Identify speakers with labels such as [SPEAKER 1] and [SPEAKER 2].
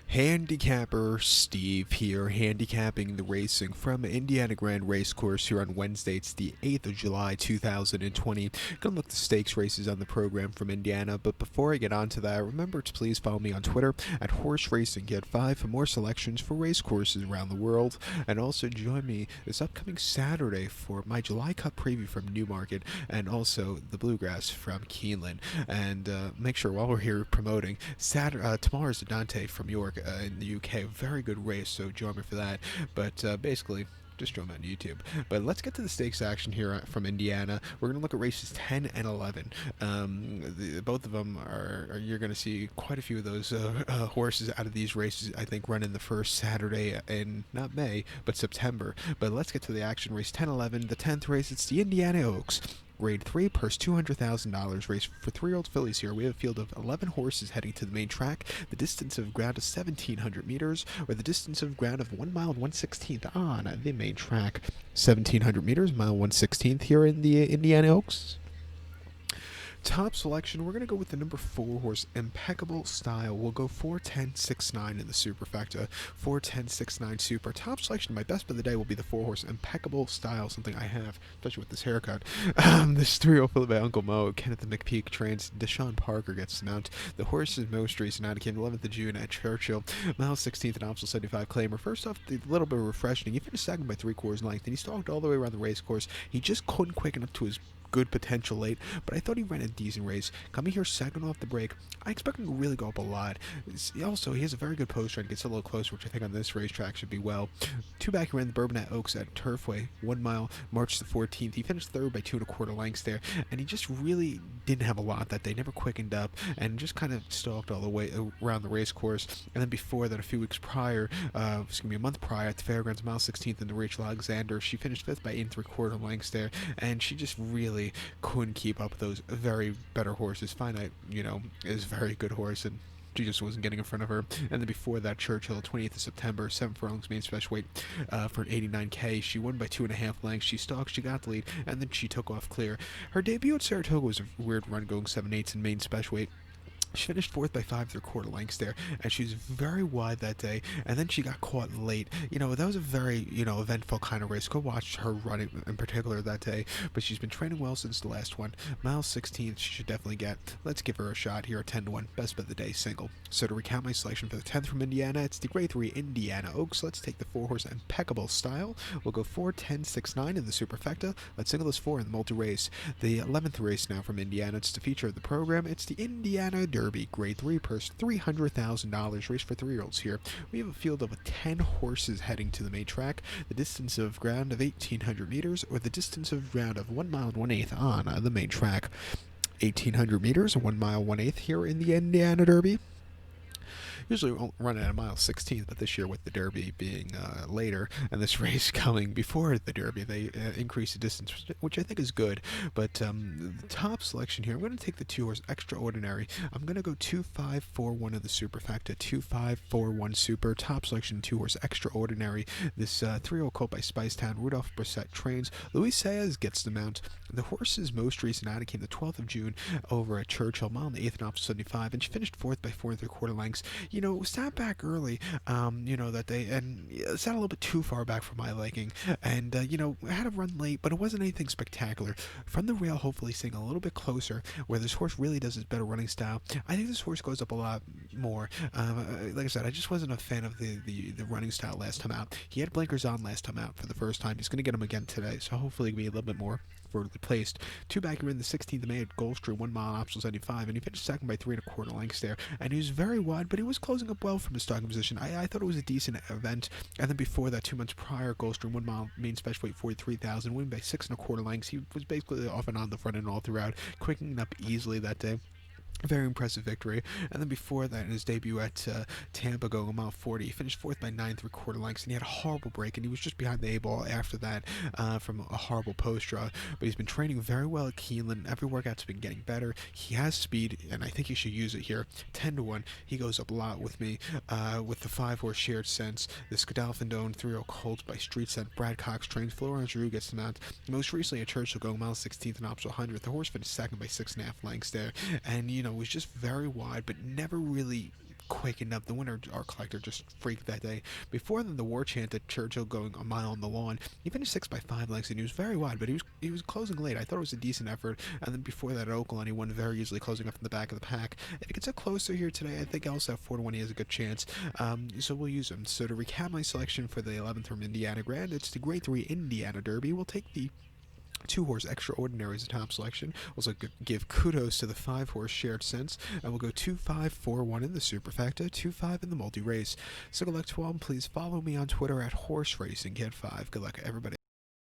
[SPEAKER 1] Handicapper Steve here, handicapping the racing from Indiana Grand Racecourse here on Wednesday. It's the 8th of July, 2020. Gonna look at the stakes races on the program from Indiana, but before I get on to that, remember to please follow me on Twitter at Horse Racing. Get 5 for more selections for racecourses around the world, and also join me this upcoming Saturday for my July Cup preview from Newmarket, and also the Bluegrass from Keeneland. And make sure while we're here promoting, tomorrow's the Dante from York in the UK. Very good race, so join me for that. But basically, just join me on YouTube. But let's get to the stakes action here from Indiana. We're going to look at races 10 and 11. Both of them you're going to see quite a few of those horses out of these races, I think, run in the first Saturday in, not May, but September. But let's get to the action. Race 10-11, the 10th race, it's the Indiana Oaks. Grade 3, purse $200,000, race for 3-year-old fillies here. We have a field of 11 horses heading to the main track. The distance of ground is 1,700 meters, or the distance of ground of 1 mile and 1/16th on the main track. 1,700 meters, mile 1/16th here in the Indiana Oaks. Top selection, we're going to go with the number 4 horse, Impeccable Style. We'll go 4-10-6-9 in the superfecta. 4-10-6-9 super. Top selection, my best bet of the day will be the 4 horse, Impeccable Style, something I have, especially with this haircut. This 3-year-old filly by Uncle Mo, Kenneth the McPeak trains. Deshaun Parker gets the mount. The horse is most recent out. He came 11th of June at Churchill. Mile 16th and optional 75 claimer. First off, a little bit of refreshing. He finished second by 3/4 length, and he stalked all the way around the race course. He just couldn't quicken up to his good potential late, but I thought he ran a decent race. Coming here second off the break, I expect him to really go up a lot. Also, he has a very good post run, gets a little closer, which I think on this racetrack should be well. 2 back, he ran the Bourbonnais Oaks at Turfway, 1 mile, March the 14th. He finished third by 2 1/4 lengths there, and he just really didn't have a lot that day, never quickened up, and just kind of stalked all the way around the race course. And then before that, a few weeks prior, a month prior, at the Fairgrounds, mile 16th in the Rachel Alexander, she finished 5th by 8 3/4 lengths there, and she just really couldn't keep up with those very better horses. Finite, is a very good horse, and she just wasn't getting in front of her. And then before that, Churchill, 20th of September, 7 furlongs, main special weight for an 89K. She won by 2.5 lengths. She stalked, she got the lead, and then she took off clear. Her debut at Saratoga was a weird run, going 7/8 in main special weight. She finished 4th by 5 3/4 lengths there, and she was very wide that day, and then she got caught late. That was a very, eventful kind of race. Go watch her running in particular that day, but she's been training well since the last one. Mile 16th, she should definitely get. Let's give her a shot here at 10-1, best bet of the day, single. So to recount my selection for the 10th from Indiana, it's the grade 3 Indiana Oaks. Let's take the 4 horse, Impeccable Style. We'll go 4-10-6-9 in the superfecta. Let's single this 4 in the multi-race. The 11th race now from Indiana, it's the feature of the program. It's the Indiana Derby, grade 3, purse $300,000, race for 3-year-olds here. We have a field of 10 horses heading to the main track. The distance of ground of 1,800 meters, or the distance of ground of 1 mile and 1/8 on the main track. 1,800 meters, 1 mile 1/8 here in the Indiana Derby. Usually we won't run at a mile 16th, but this year with the Derby being later and this race coming before the Derby, they increase the distance, which I think is good. But the top selection here, I'm going to take the 2 horse Extraordinary. I'm going to go 2-5-4-1 in the superfecta, 2-5-4-1 super. Top selection, 2 horse Extraordinary. This 3-year-old colt by Spicetown, Rudolph Brissett trains. Luis Saez gets the mount. The horse's most recent outing came the 12th of June over at Churchill, mile in the 8th and optional 75, and she finished 4th by 4 3/4 lengths. Sat back early, that day, and sat a little bit too far back for my liking, and, had a run late, but it wasn't anything spectacular. From the rail, hopefully seeing a little bit closer, where this horse really does his better running style. I think this horse goes up a lot more. Like I said, I just wasn't a fan of the running style last time out. He had blinkers on last time out for the first time. He's going to get them again today, so hopefully it'll be a little bit more forwardly placed. 2 back here in the 16th of May at Gulfstream, 1 mile optional 75, and he finished second by 3 1/4 lengths there, and he was very wide, but he was closing up well from his starting position. I thought it was a decent event. And then before that, 2 months prior, Gulfstream, 1 mile main special weight 43,000, winning by 6 1/4 lengths. He was basically off and on the front end all throughout, quickening up easily that day. Very impressive victory. And then before that, in his debut at Tampa, going a mile 40, he finished 4th by 9 3/4 lengths, and he had a horrible break, and he was just behind the A-ball after that from a horrible post draw. But he's been training very well at Keeneland. Every workout's been getting better. He has speed, and I think he should use it here. 10-1, he goes up a lot with me. With the 5 horse Shared Sense, the Godolphin 3-year-old colt by Street Scent, Brad Cox trains. Florence Giroux gets the mount. Most recently at Churchill, going mile 16th and optional 100. The horse finished second by 6.5 lengths there, and was just very wide, but never really quickened up. The winner, our collector, just freaked that day. Before then, the war chant at Churchill going a mile on the lawn. He finished 6 by 5 lengths, and he was very wide, but he was closing late. I thought it was a decent effort. And then before that, at Oakland, he won very easily, closing up in the back of the pack. If he gets it closer here today, I think also at 4-1 he has a good chance. So we'll use him. So to recap my selection for the 11th from Indiana Grand, it's the Grade 3 Indiana Derby. We'll take the 2-horse Extraordinary as a top selection. Also give kudos to the 5-horse Shared Sense, and we'll go 2-5-4-1 in the superfecta, 2-5 in the multi-race. So good luck to all, and please follow me on Twitter at Horse Racing Kid 5. Good luck, everybody.